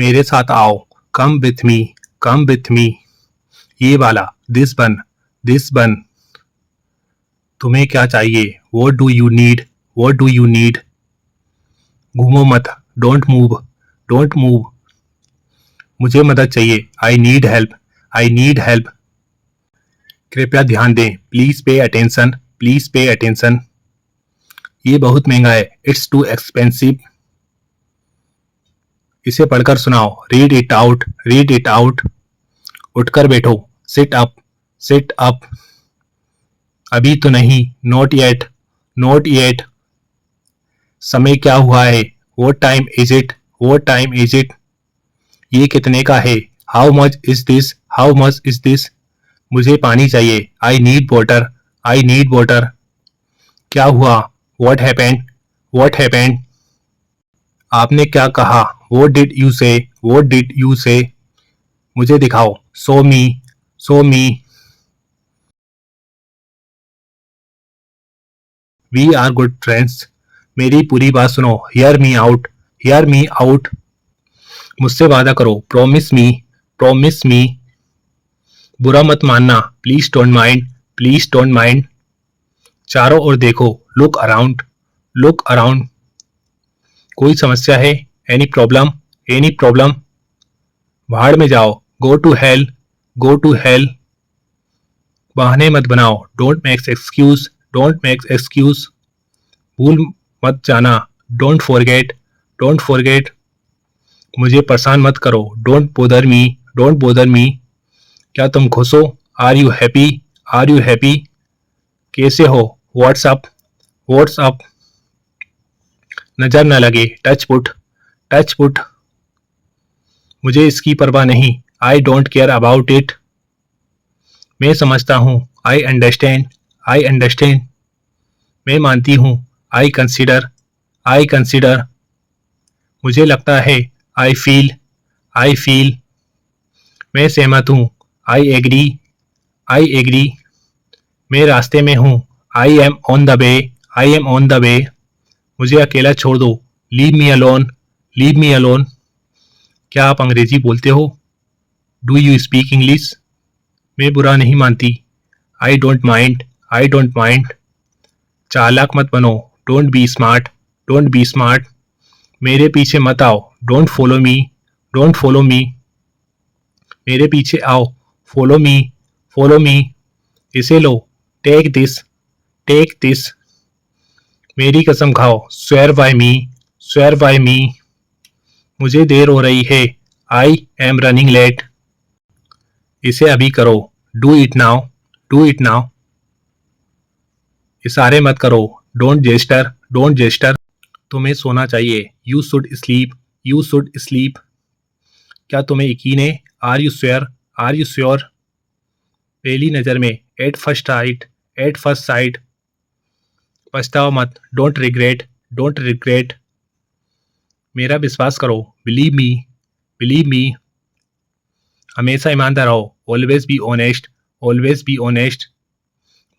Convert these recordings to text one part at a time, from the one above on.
मेरे साथ आओ, come with me, come with me. ये वाला, दिस वन, दिस वन। तुम्हें क्या चाहिए? What do you need, what do you need. घूमो मत, डोंट मूव, डोंट मूव। मुझे मदद चाहिए, I need help, I need help. कृपया ध्यान दें, please pay attention, please pay attention. ये बहुत महंगा है, इट्स टू एक्सपेंसिव। इसे पढ़कर सुनाओ, read it out, read it out. उठकर बैठो, सिट अप, सिट अप। अभी तो नहीं, नॉट येट, नॉट येट। समय क्या हुआ है? What time is it, what time is it. ये कितने का है? How much is this, how much is this. मुझे पानी चाहिए, I need water, I need water. क्या हुआ? What happened, what happened. आपने क्या कहा? What did you say, what did you say. मुझे दिखाओ, show me, show me. We are good friends. मेरी पूरी बात सुनो, hear me out, hear me out. मुझसे वादा करो, प्रॉमिस मी, प्रॉमिस मी। बुरा मत मानना, please don't mind, please don't mind. चारों ओर देखो, लुक अराउंड, लुक अराउंड। कोई समस्या है? Any problem, any problem. भाड़ में जाओ, go to hell, go to hell. बहाने मत बनाओ, don't make excuse, don't make excuse. भूल मत जाना, डोंट फॉरगेट, डोंट फॉरगेट। मुझे परेशान मत करो, don't bother me, don't bother me. क्या तुम खुश हो? Are you happy, are you happy. कैसे हो? What's up, what's up. नजर न लगे, टच पुट, टच पुट। मुझे इसकी परवाह नहीं, I don't care about it. मैं समझता हूँ, आई अंडरस्टैंड, आई अंडरस्टैंड। मैं मानती हूँ, आई कंसिडर, आई कंसिडर। मुझे लगता है, आई फील, आई फील। मैं सहमत हूँ, आई एग्री, आई एग्री। मैं रास्ते में हूँ, I M on the way, I am on the way. मुझे अकेला छोड़ दो, leave me alone, leave me alone. क्या आप अंग्रेजी बोलते हो? Do you speak English? मैं बुरा नहीं मानती, I don't mind, I don't mind. चालाक मत बनो, don't B smart, don't be smart. मेरे पीछे मत आओ, don't follow me, don't follow me. मेरे पीछे आओ, फॉलो मी, फॉलो मी। इसे लो, टेक दिस, टेक दिस। मेरी कसम खाओ, swear by me, swear by me. मुझे देर हो रही है, आई एम रनिंग लेट। इसे अभी करो, do it now, do it now. इशारे मत करो, डोंट जेस्टर, डोंट जेस्टर। तुम्हें सोना चाहिए, you should sleep, you should sleep. क्या तुम्हें यकीन है? Are you sure, are you sure. पहली नज़र में, at first sight, at first sight. पछताओ मत, डोंट रिग्रेट, डोंट रिग्रेट। मेरा विश्वास करो, बिलीव मी, बिलीव मी। हमेशा ईमानदार रहो, always be honest, always be honest.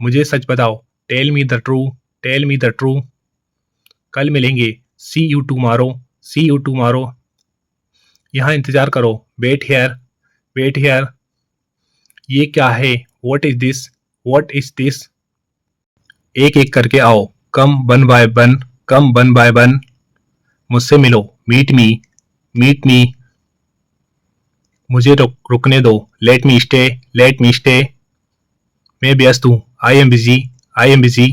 मुझे सच बताओ, tell me the true, tell me the true. कल मिलेंगे, see you tomorrow, see you tomorrow. यहाँ इंतजार करो, वेट हेयर, वेट हेयर। ये क्या है? What is this, what is this. एक एक करके आओ, come one by one, come one by one. मुझसे मिलो, मीट मी, मीट मी। मुझे रुकने दो, let me stay, let me stay. मैं व्यस्त हूँ, I am busy, I am busy.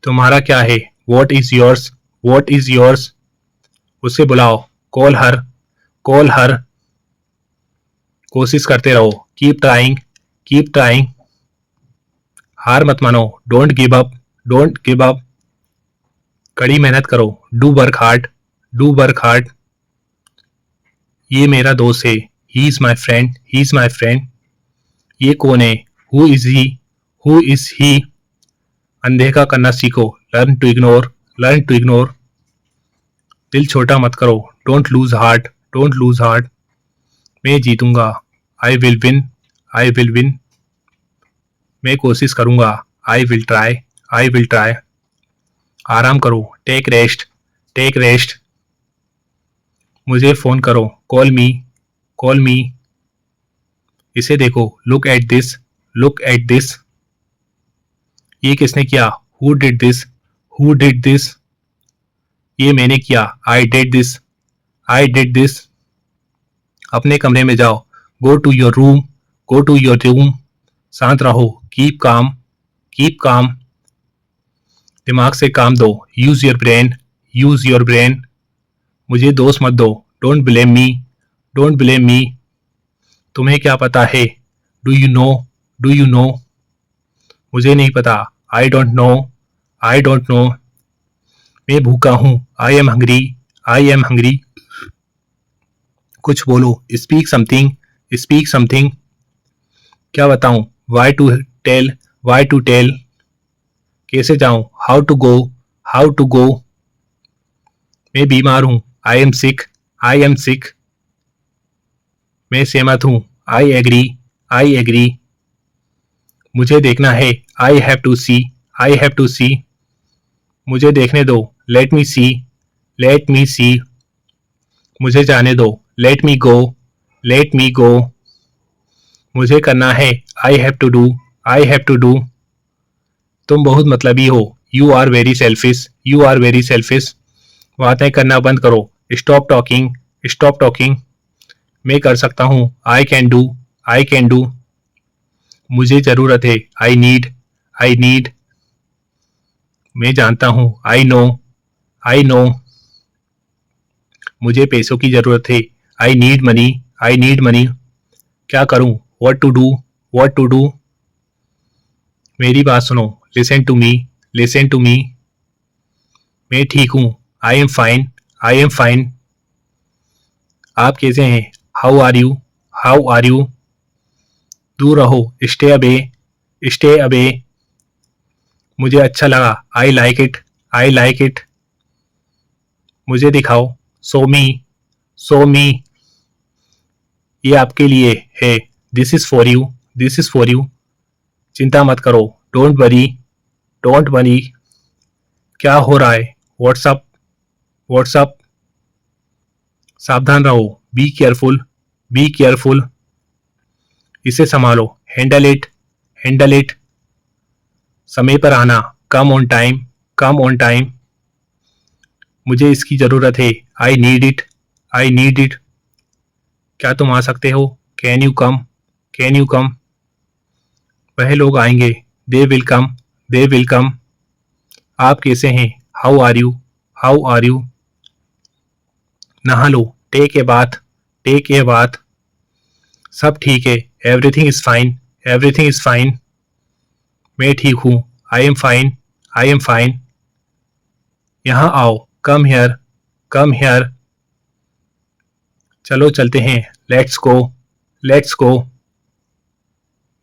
तुम्हारा क्या है? What is yours, what is yours. उसे बुलाओ, कॉल हर, कॉल हर। कोशिश करते रहो, कीप ट्राइंग, कीप ट्राइंग। हार मत मानो, don't give up, don't give up. कड़ी मेहनत करो, do work hard, do work hard. ये मेरा दोस्त है, he is my friend, he is my friend. ये कौन है? Who is he, who is he. अनदेखा करना सीखो, learn to ignore, learn to ignore. दिल छोटा मत करो, don't lose heart, don't lose heart. मैं जीतूंगा, I will win, I will win. मैं कोशिश करूंगा, आई will try, I will try. आराम करो, टेक रेस्ट, टेक रेस्ट। मुझे फ़ोन करो, कॉल मी, कॉल मी। इसे देखो, look at this, look at this. ये किसने किया? Who did this, who did this. ये मैंने किया, I did this, I did this. अपने कमरे में जाओ, go to your room, go to your room. शांत रहो, कीप काम, कीप काम। दिमाग से काम दो, use your brain, use your brain. मुझे दोष मत दो, don't blame me, don't blame me. तुम्हें क्या पता है? Do you know, do you know. मुझे नहीं पता, I don't know, I don't know. मैं भूखा हूँ, I am hungry, I am hungry. कुछ बोलो, स्पीक समथिंग, स्पीक समथिंग। क्या बताऊं? Why to tell, why to tell. कैसे जाऊं? How to go, how to गो। मैं बीमार हूं, I am sick, I am sick. मैं सहमत हूं, आई एग्री, आई एग्री। मुझे देखना है, I have to see, I have to see. मुझे देखने दो, लेट मी सी, लेट मी सी। मुझे जाने दो, लेट मी गो, लेट मी गो। मुझे करना है, I have to do, I have to do. तुम बहुत मतलबी हो, you are very selfish, you are very selfish. बातें करना बंद करो, स्टॉप टॉकिंग, स्टॉप टॉकिंग। मैं कर सकता हूँ, I can do, I can do. मुझे जरूरत है, आई नीड, आई नीड। मैं जानता हूँ, आई नो, आई नो। मुझे पैसों की जरूरत है, I need money, I need money. क्या करूँ? What to do, what to do. मेरी बात सुनो, listen to me, listen to me. मैं ठीक हूँ, I am fine, I am fine. आप कैसे हैं? How are you, how are you. दूर रहो, स्टे अवे, स्टे अवे। मुझे अच्छा लगा, I like it, I like it. मुझे दिखाओ, सो मी, सो मी। ये आपके लिए है, this is for you, this is for you. चिंता मत करो, डोंट वरी, डोंट वरी। क्या हो रहा है? What's up, what's up. सावधान रहो, बी केयरफुल, बी केयरफुल। इसे संभालो, हैंडल इट, हैंडल इट। समय पर आना, come on time, come on time. मुझे इसकी जरूरत है, I need it, I need it. क्या तुम आ सकते हो? Can you come, can you कम। वह लोग आएंगे, they will come, they will come. आप कैसे हैं? How are you, how are you. नहा लो, take a bath, take a bath. सब ठीक है, everything is fine, everything is fine. मैं ठीक हूँ, I am fine, I am fine. यहाँ आओ, कम हियर, कम हियर। चलो चलते हैं, लेट्स गो, लेट्स गो।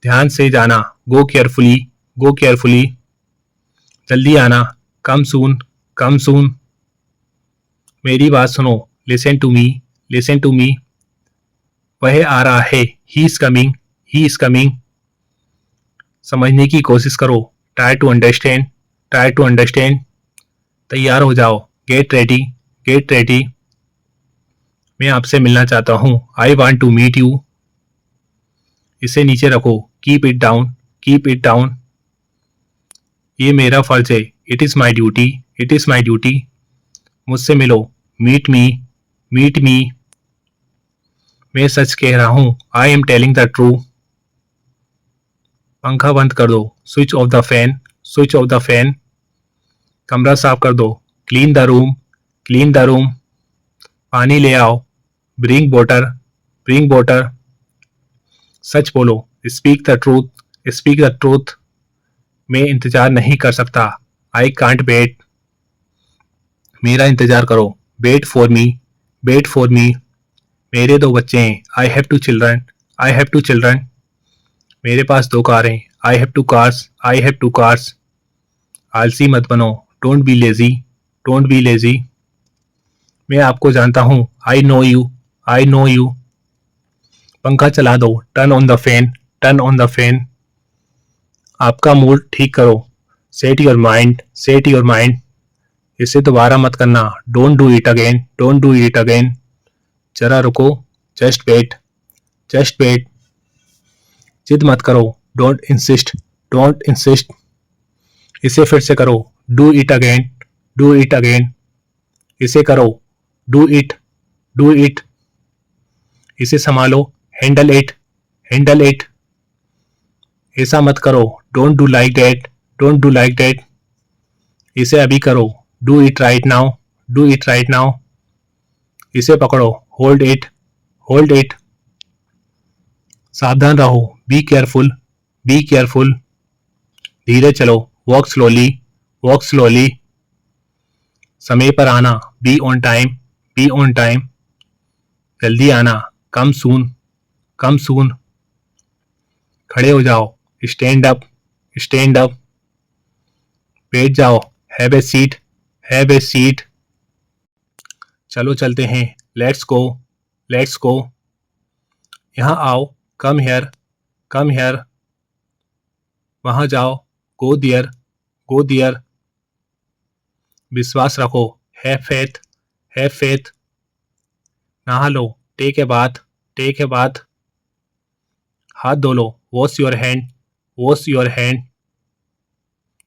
ध्यान से जाना, गो केयरफुली, गो केयरफुली। जल्दी आना, कम सून, कम सून। मेरी बात सुनो, listen to me, listen to me. वह आ रहा है, he is coming, he is coming. समझने की कोशिश करो, try to understand, try to understand. तैयार हो जाओ, गेट रेडी, गेट रेडी। मैं आपसे मिलना चाहता हूँ, I want to meet you. इसे नीचे रखो, keep it down, keep it down. ये मेरा फर्ज है, it is my duty, it is my duty. मुझसे मिलो, मीट मी, मीट मी। मैं सच कह रहा हूँ, I am telling the true. पंखा बंद कर दो, switch off the fan, switch off the fan. कमरा साफ कर दो, clean the room, clean the room. पानी ले आओ, ब्रिंग वाटर, ब्रिंग वाटर। सच बोलो, speak the truth, speak the truth. मैं इंतजार नहीं कर सकता, आई कांट वेट। मेरा इंतजार करो, wait for me, wait for me. मेरे दो बच्चे हैं, I have two children, I have two children. मेरे पास दो कार हैं, I have two cars, I have two cars. आलसी मत बनो, don't be lazy, don't be lazy. मैं आपको जानता हूँ, I know you, I know you. पंखा चला दो, turn on the fan, turn on the fan. आपका मूड ठीक करो, set your mind, set your mind. इसे दोबारा मत करना, don't do it again, don't do it again. जरा रुको, जस्ट वेट, जस्ट वेट, जिद मत करो, डोंट इंसिस्ट, डोंट इंसिस्ट, इसे फिर से करो, do it again, do it again, इसे करो, डू इट, डू इट, इसे संभालो, हैंडल इट, हैंडल इट, ऐसा मत करो, don't do like that, don't do like that, इसे अभी करो, do it right now, do it right now, इसे पकड़ो, होल्ड इट, होल्ड इट, सावधान रहो, बी केयरफुल, बी केयरफुल, धीरे चलो, वॉक स्लोली, वॉक स्लोली, समय पर आना, be on time, be on time, जल्दी आना, कम सून, कम सून, खड़े हो जाओ, स्टैंड अप, स्टैंड अप, बैठ जाओ, have a seat, have a seat, चलो चलते हैं, लेट्स गो, लेट्स गो, यहाँ आओ, कम हेयर, कम हेयर, वहाँ जाओ, गो दियर, गो दियर, विश्वास रखो, हैव फेथ, हैव फेथ, नहा लो, take a bath, take a bath, हाथ धो लो, wash your hand, wash your hand,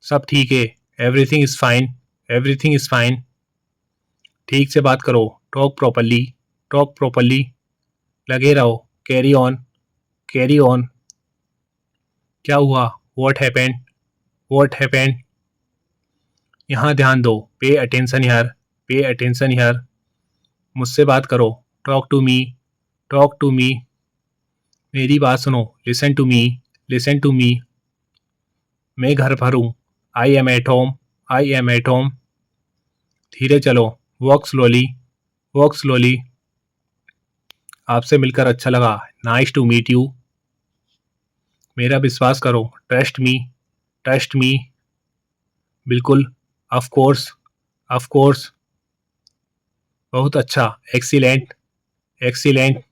सब ठीक है, everything is fine, everything is fine, ठीक से बात करो, टॉक प्रॉपरली, टॉक प्रॉपरली, लगे रहो, कैरी ऑन, कैरी ऑन, क्या हुआ, व्हाट हैपेंड, व्हाट हैपेंड, यहाँ ध्यान दो, pay attention here, pay attention here, मुझसे बात करो, talk to me, talk to me, मेरी बात सुनो, listen to me, listen to me, मैं घर पर हूँ, I am at home, I am at home, धीरे चलो, वॉक स्लोली, वॉक स्लोली, आपसे मिलकर अच्छा लगा, नाइस टू मीट यू, मेरा विश्वास करो, ट्रस्ट मी, ट्रस्ट मी, बिल्कुल, ऑफ कोर्स, ऑफ कोर्स, बहुत अच्छा, एक्सीलेंट, एक्सीलेंट,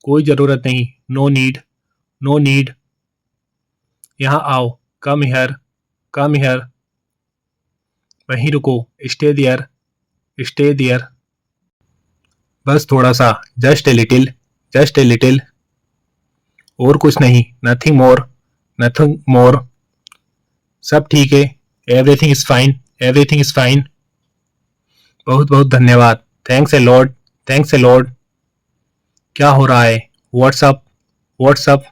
कोई ज़रूरत नहीं, नो नीड, नो नीड, यहाँ आओ, कम हियर, कम हियर, वहीं रुको, स्टे देयर, स्टे देयर, बस थोड़ा सा, just a little, just a little, और कुछ नहीं, नथिंग मोर, नथिंग मोर, सब ठीक है, everything is fine, everything is fine, बहुत बहुत धन्यवाद, thanks a lord, thanks a lord, क्या हो रहा है, व्हाट्सअप, व्हाट्सअप,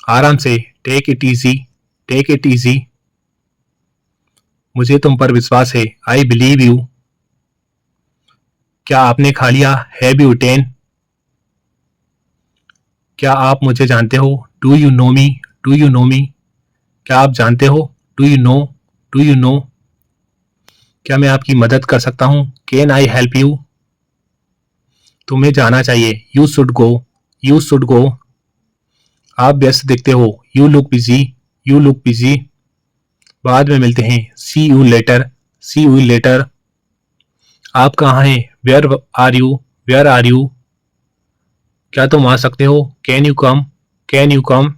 आराम से, take it easy, take it easy, मुझे तुम पर विश्वास है, आई बिलीव यू, क्या आपने खा लिया, हैव यू ईटेन, क्या आप मुझे जानते हो, do you know me, do you know me, क्या आप जानते हो, do you know, do you know, क्या मैं आपकी मदद कर सकता हूँ, कैन आई हेल्प यू, तुम्हें जाना चाहिए, you should go, you should go, आप व्यस्त दिखते हो, you look busy, you look busy, बाद में मिलते हैं, see you later, see you later, आप कहाँ हैं, where are you, where are you, क्या तुम आ सकते हो, can you come, can you come,